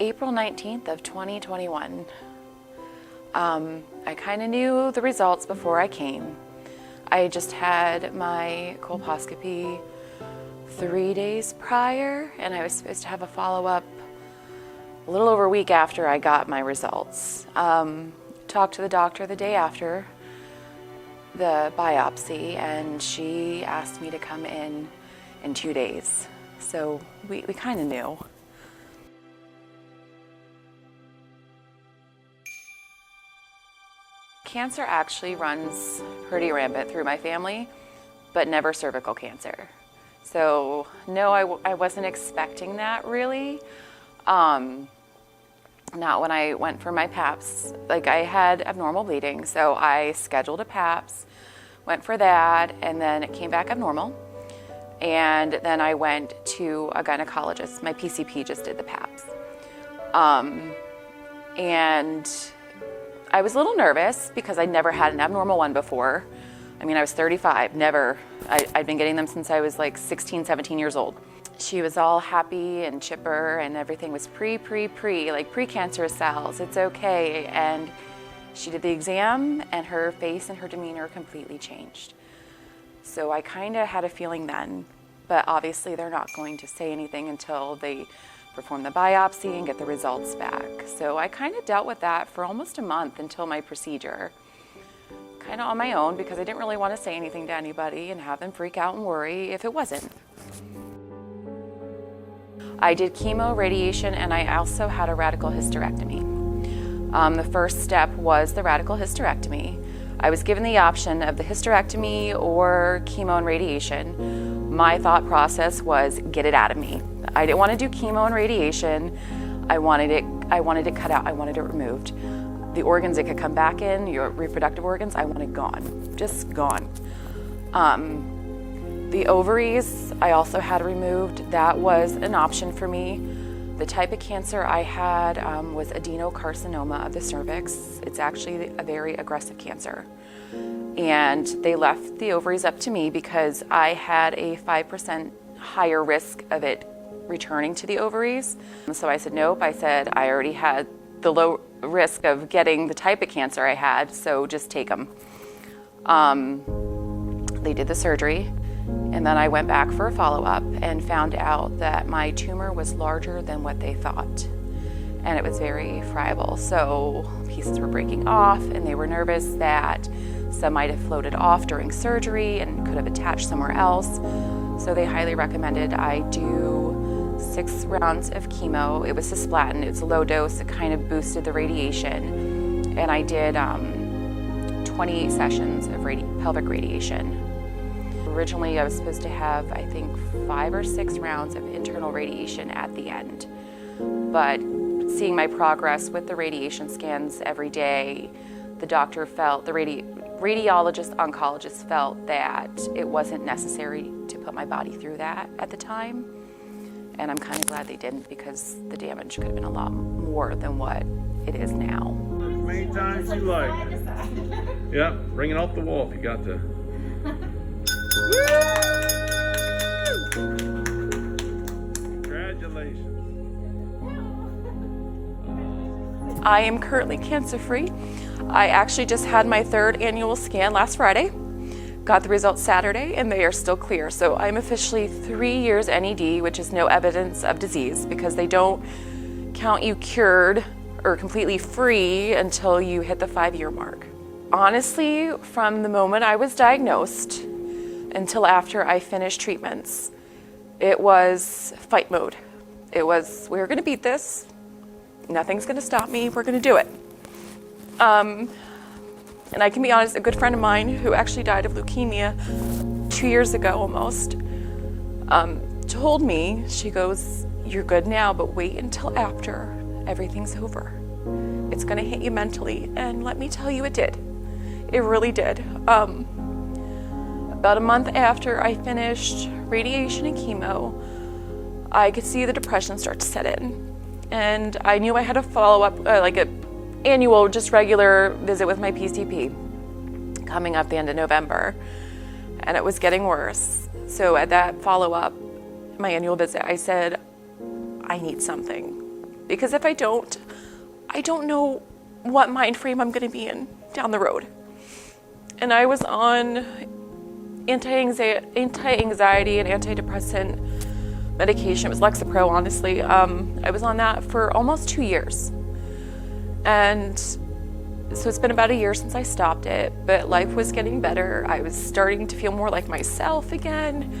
April 19th of 2021. I kind of knew the results before I came. I just had my colposcopy 3 days prior, and I was supposed to have a follow-up a little over a week after I got my results. Talked to the doctor the day after the biopsy, and she asked me to come in 2 days. So we kind of knew. Cancer actually runs pretty rampant through my family, but never cervical cancer. So no, I wasn't expecting that really. Not when I went for my PAPs. Like, I had abnormal bleeding, so I scheduled a PAPs, went for that, and then it came back abnormal. And then I went to a gynecologist. My PCP just did the PAPs. And I was a little nervous because I'd never had an abnormal one before. I mean, I was 35, never. I'd been getting them since I was like 16, 17 years old. She was all happy and chipper, and everything was like precancerous cells, it's okay. And she did the exam, and her face and her demeanor completely changed. So I kind of had a feeling then, but obviously they're not going to say anything until they perform the biopsy and get the results back. So I kind of dealt with that for almost a month until my procedure. Kind of on my own, because I didn't really want to say anything to anybody and have them freak out and worry if it wasn't. I did chemo, radiation, and I also had a radical hysterectomy. The first step was the radical hysterectomy. I was given the option of the hysterectomy or chemo and radiation. My thought process was, get it out of me. I didn't want to do chemo and radiation. I wanted it cut out. I wanted it removed. The organs that could come back in, your reproductive organs, I wanted gone, just gone. The ovaries, I also had removed. That was an option for me. The type of cancer I had was adenocarcinoma of the cervix. It's actually a very aggressive cancer. And they left the ovaries up to me because I had a 5% higher risk of it returning to the ovaries. So I said, nope. I said, I already had the low risk of getting the type of cancer I had, so just take them. They did the surgery, and then I went back for a follow-up and found out that my tumor was larger than what they thought. And it was very friable, so pieces were breaking off, and they were nervous that some might have floated off during surgery and could have attached somewhere else. So they highly recommended I do 6 rounds of chemo. It was cisplatin. It's a low dose. It kind of boosted the radiation. And I did 28 sessions of pelvic radiation. Originally, I was supposed to have, I think, 5 or 6 rounds of internal radiation at the end. But seeing my progress with the radiation scans every day, the doctor felt, the radiologist, oncologist felt that it wasn't necessary to put my body through that at the time. And I'm kind of glad they didn't, because the damage could have been a lot more than what it is now. As many times as you like. Yep, bring it off the wall if you got to. Congratulations. I am currently cancer-free. I actually just had my 3rd annual scan last Friday. Got the results Saturday, and they are still clear. So I'm officially 3 years NED, which is no evidence of disease, because they don't count you cured or completely free until you hit the 5-year mark. Honestly, from the moment I was diagnosed until after I finished treatments, it was fight mode. It was, we're gonna beat this. Nothing's gonna stop me. We're gonna do it. And I can be honest, a good friend of mine who actually died of leukemia 2 years ago almost, told me, she goes, you're good now, but wait until after everything's over. It's gonna hit you mentally. And let me tell you, it did. It really did. About a month after I finished radiation and chemo, I could see the depression start to set in. And I knew I had a follow-up, like a annual, just regular visit with my PCP coming up the end of November, and it was getting worse. So at that follow-up, my annual visit, I said, I need something. because if I don't know what mind frame I'm going to be in down the road. And I was on anti-anxiety and antidepressant medication. It was Lexapro, honestly. I was on that for almost 2 years. And so it's been about a year since I stopped it, but life was getting better. I was starting to feel more like myself again,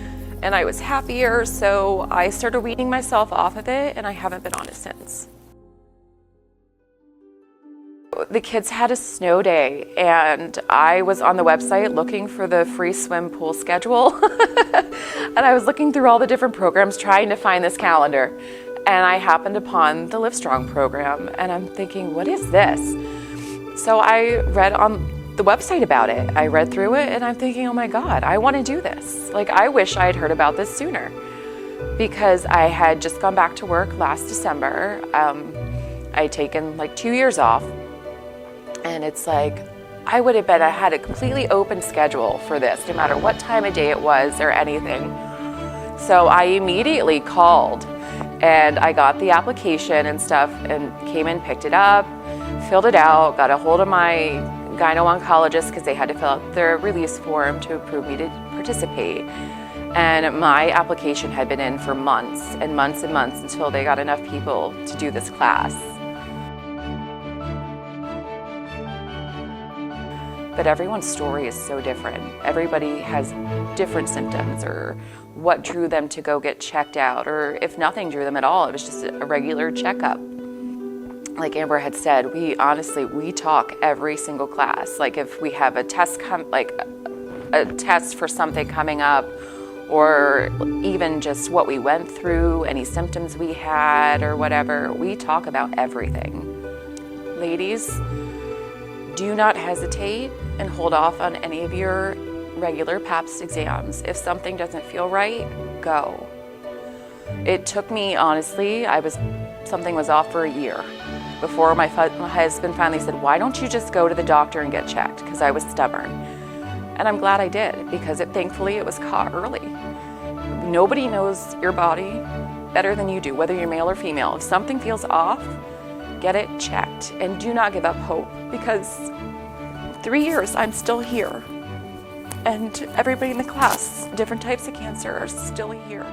and I was happier. So I started weaning myself off of it, and I haven't been on it since. The kids had a snow day, and I was on the website looking for the free swim pool schedule. And I was looking through all the different programs trying to find this calendar. And I happened upon the LIVESTRONG program, and I'm thinking, what is this? So I read on the website about it. I read through it, and I'm thinking, oh my God, I want to do this. Like, I wish I had heard about this sooner, because I had just gone back to work last December. I had taken like 2 years off. And it's like, I would have I had a completely open schedule for this, no matter what time of day it was or anything. So I immediately called, and I got the application and stuff, and came in, picked it up, filled it out, got a hold of my gyno-oncologist because they had to fill out their release form to approve me to participate. And my application had been in for months and months and months until they got enough people to do this class. But everyone's story is so different. Everybody has different symptoms, or what drew them to go get checked out, or if nothing drew them at all, it was just a regular checkup. Like Amber had said, we talk every single class. Like if we have a test a test for something coming up, or even just what we went through, any symptoms we had or whatever, we talk about everything. Ladies, do not hesitate and hold off on any of your regular PAPS exams. If something doesn't feel right, go. It took me, honestly, something was off for a year before my husband finally said, why don't you just go to the doctor and get checked? Because I was stubborn. And I'm glad I did, because thankfully it was caught early. Nobody knows your body better than you do, whether you're male or female. If something feels off, get it checked, and do not give up hope, because 3 years I'm still here, and everybody in the class, different types of cancer, are still here.